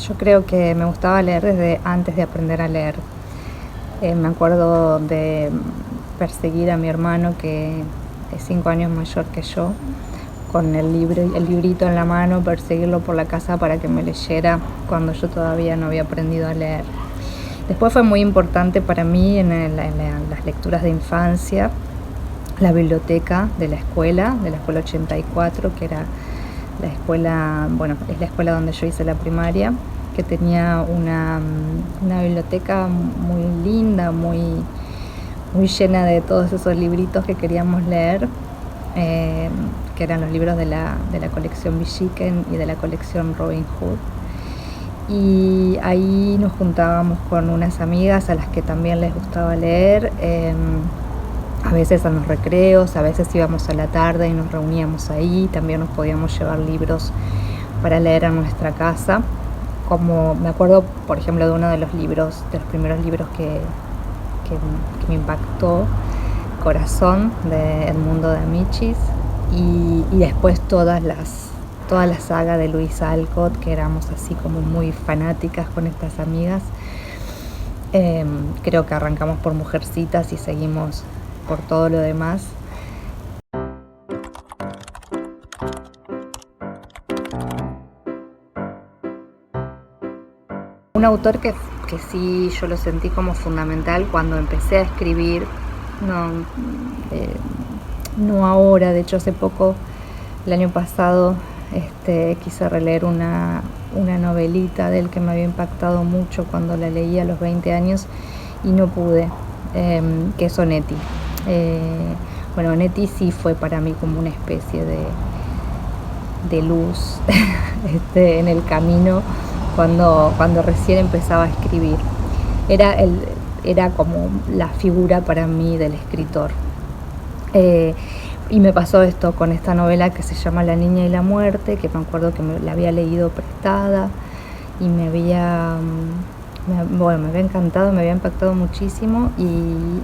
Yo creo que me gustaba leer desde antes de aprender a leer. Me acuerdo de perseguir a mi hermano, que es 5 años mayor que yo, con el librito en la mano, perseguirlo por la casa para que me leyera cuando yo todavía no había aprendido a leer. Después fue muy importante para mí en las lecturas de infancia, la biblioteca de la escuela 84, que era la escuela, bueno, es la escuela donde yo hice la primaria, que tenía una biblioteca muy linda, muy llena de todos esos libritos que queríamos leer, que eran los libros de la colección Villiquen y de la colección Robin Hood. Y ahí nos juntábamos con unas amigas a las que también les gustaba leer, a veces a los recreos, a veces íbamos a la tarde y nos reuníamos ahí. También nos podíamos llevar libros para leer a nuestra casa. Como me acuerdo, por ejemplo, de uno de los primeros libros que me impactó, Corazón, de Edmundo de Amichis, y después toda la saga de Luis Alcott, que éramos así como muy fanáticas con estas amigas. Creo que arrancamos por Mujercitas y seguimos por todo lo demás. Un autor que sí yo lo sentí como fundamental cuando empecé a escribir, no ahora, de hecho hace poco, el año pasado, quise releer una novelita de él que me había impactado mucho cuando la leí a los 20 años y no pude, que es Onetti. Bueno, Onetti sí fue para mí como una especie de luz en el camino cuando recién empezaba a escribir. Era como la figura para mí del escritor. Y me pasó esto con esta novela que se llama La niña y la muerte, que me acuerdo que la había leído prestada y me había encantado, me había impactado muchísimo, y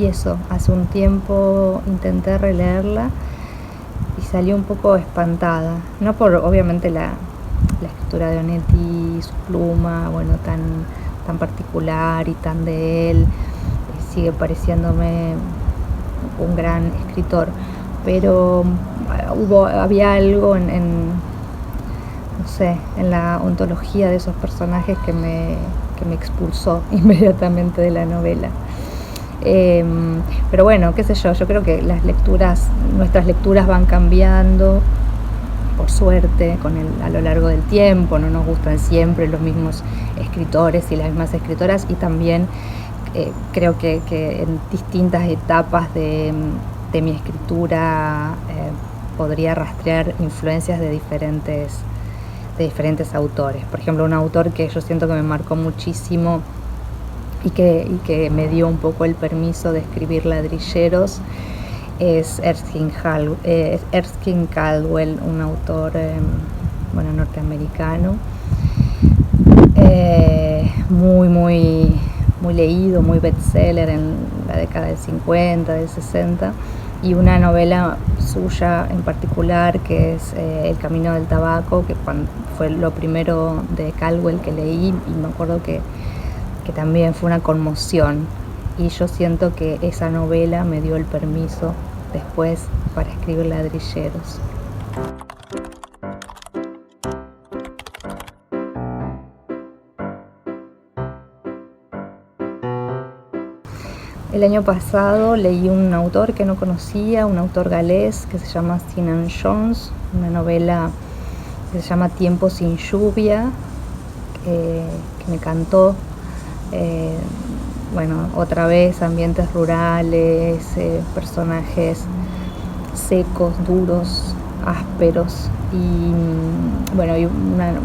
eso, hace un tiempo intenté releerla y salí un poco espantada, no por obviamente la escritura de Onetti, su pluma, bueno, tan particular y tan de él, sigue pareciéndome un gran escritor, pero había algo en la ontología de esos personajes que me expulsó inmediatamente de la novela. Pero bueno, qué sé yo creo que nuestras lecturas van cambiando, por suerte, a lo largo del tiempo. No nos gustan siempre los mismos escritores y las mismas escritoras, y también creo que en distintas etapas de mi escritura podría rastrear influencias de diferentes autores. Por ejemplo, un autor que yo siento que me marcó muchísimo y que me dio un poco el permiso de escribir Ladrilleros es Erskine Caldwell, un autor norteamericano, muy leído, muy bestseller en la década del 50, del 60, y una novela suya en particular que es El camino del tabaco, que fue lo primero de Caldwell que leí, y me acuerdo que también fue una conmoción, y yo siento que esa novela me dio el permiso después para escribir Ladrilleros. El año pasado leí un autor que no conocía, un autor galés que se llama Sinan Jones, una novela que se llama Tiempo sin lluvia, que me encantó. Otra vez ambientes rurales, personajes secos, duros, ásperos, y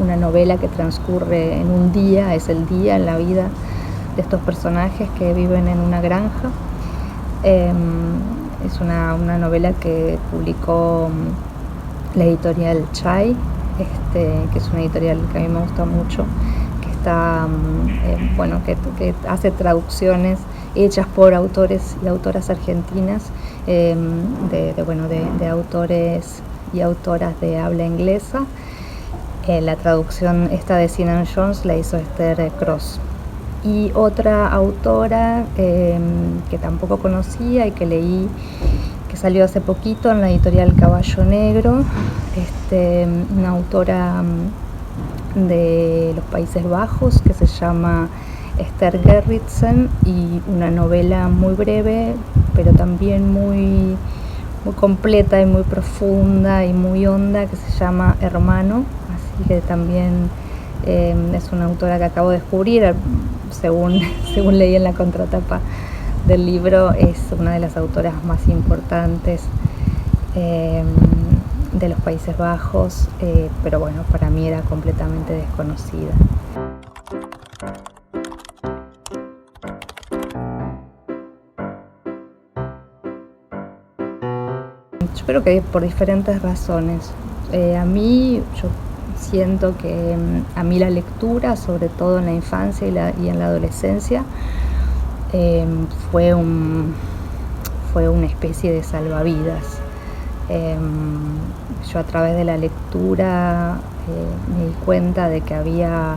una novela que transcurre en un día, es el día en la vida de estos personajes que viven en una granja. Es una novela que publicó la editorial Chai, que es una editorial que a mí me gusta mucho, que está que hace traducciones hechas por autores y autoras argentinas, de autores y autoras de habla inglesa. La traducción esta de Sinan Jones la hizo Esther Cross. Y otra autora que tampoco conocía y que leí, que salió hace poquito en la editorial Caballo Negro, una autora de los Países Bajos que se llama Esther Gerritsen, y una novela muy breve pero también muy completa y muy profunda y muy honda, que se llama Hermano, así que también es una autora que acabo de descubrir, según leí en la contratapa del libro, es una de las autoras más importantes de los Países Bajos, pero bueno, para mí era completamente desconocida. Yo creo que por diferentes razones. Yo siento que a mí la lectura, sobre todo en la infancia y en la adolescencia, fue una especie de salvavidas. Yo a través de la lectura me di cuenta de que había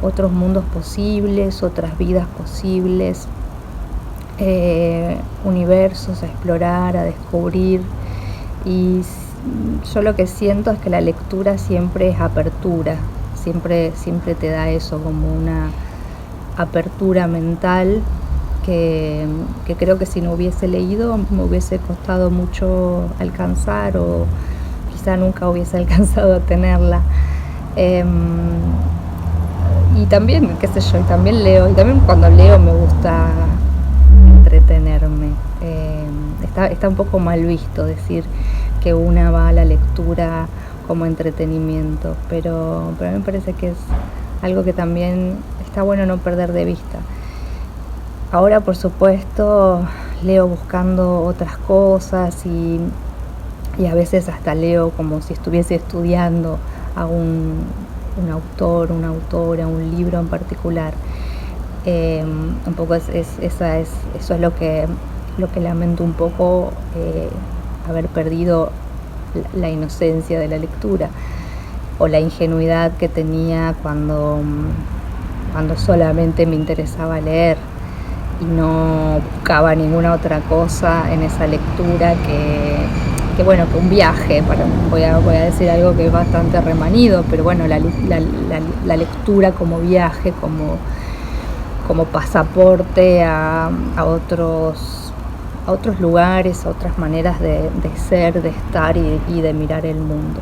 otros mundos posibles, otras vidas posibles, universos a explorar, a descubrir, y yo lo que siento es que la lectura siempre es apertura, siempre te da eso, como una apertura mental que creo que si no hubiese leído me hubiese costado mucho alcanzar, o quizá nunca hubiese alcanzado a tenerla. Y también, qué sé yo, y también leo, y también cuando leo me gusta entretenerme. Está un poco mal visto decir que una va a la lectura como entretenimiento, pero a mí me parece que es algo que también está bueno no perder de vista. Ahora, por supuesto, leo buscando otras cosas y a veces hasta leo como si estuviese estudiando a un autor, una autora, un libro en particular. Un poco eso es lo que lamento un poco, haber perdido la inocencia de la lectura, o la ingenuidad que tenía cuando solamente me interesaba leer y no buscaba ninguna otra cosa en esa lectura que un viaje. Voy a decir algo que es bastante remanido, pero bueno, la lectura como viaje, como pasaporte a otros lugares, a otras maneras de ser, de estar y de mirar el mundo.